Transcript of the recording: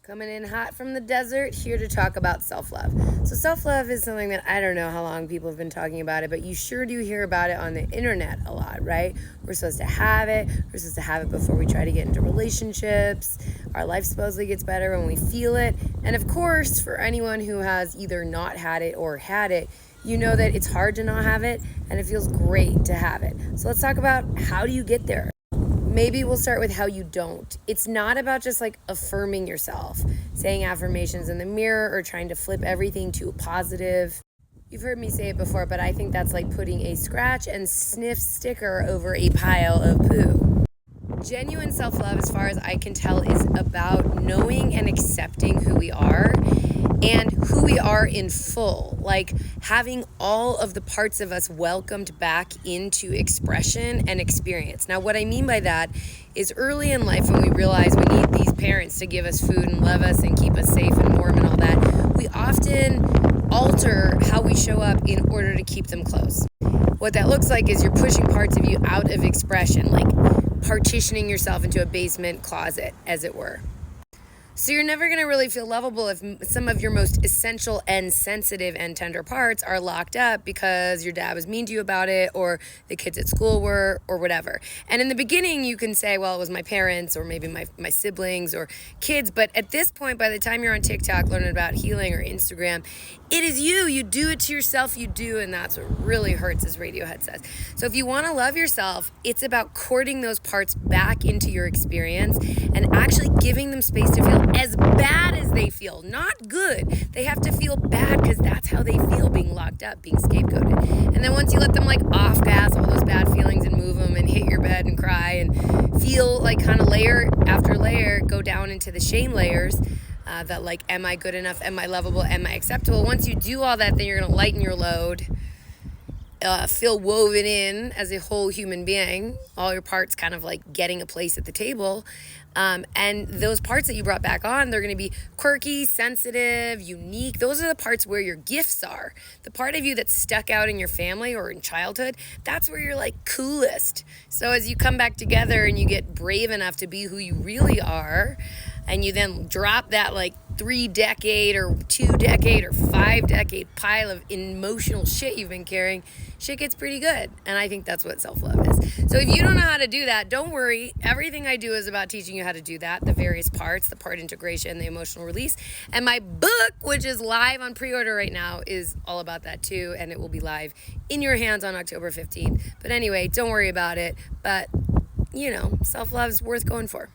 Coming in hot from the desert, here to talk about self-love. So self-love is something that I don't know how long people have been talking about it, but you sure do hear about it on the internet a lot, right? We're supposed to have it. We're supposed to have it before we try to get into relationships. Our life supposedly gets better when we feel it. And of course, for anyone who has either not had it or had it, you know that it's hard to not have it, and it feels great to have it. So let's talk about how do you get there? Maybe we'll start with how you don't. It's not about just like affirming yourself, saying affirmations in the mirror or trying to flip everything to a positive. You've heard me say it before, but I think that's like putting a scratch and sniff sticker over a pile of poo. Genuine self-love, as far as I can tell, is about knowing and accepting who we are and who we are in full, like having all of the parts of us welcomed back into expression and experience. Now, what I mean by that is early in life, when we realize we need these parents to give us food and love us and keep us safe and warm and all that, we often alter how we show up in order to keep them close. What that looks like is you're pushing parts of you out of expression, like partitioning yourself into a basement closet, as it were. So you're never going to really feel lovable if some of your most essential and sensitive and tender parts are locked up because your dad was mean to you about it, or the kids at school were, or whatever. And in the beginning, you can say, well, it was my parents or maybe my siblings or kids. But at this point, by the time you're on TikTok learning about healing or Instagram, it is you. You do it to yourself, you do. And that's what really hurts, as Radiohead says. So if you want to love yourself, it's about courting those parts back into your experience and actually giving them space to feel as bad as they feel, not good. They have to feel bad because that's how they feel, being locked up, being scapegoated. And then once you let them like off gas all those bad feelings and move them and hit your bed and cry and feel like kind of layer after layer go down into the shame layers, that like, am I good enough? Am I lovable? Am I acceptable? Once you do all that, then you're going to lighten your load, feel woven in as a whole human being, all your parts kind of like getting a place at the table. And those parts that you brought back on, they're going to be quirky, sensitive, unique. Those are the parts where your gifts are. The part of you that's stuck out in your family or in childhood, that's where you're like coolest. So as you come back together and you get brave enough to be who you really are, and you then drop that like 3-decade or 2-decade or 5-decade pile of emotional shit you've been carrying, shit gets pretty good. And I think that's what self-love is. So if you don't know how to do that, don't worry. Everything I do is about teaching you how to do that, the various parts, the part integration, the emotional release. And my book, which is live on pre-order right now, is all about that too. And it will be live in your hands on October 15th. But anyway, don't worry about it. But, you know, self-love is worth going for.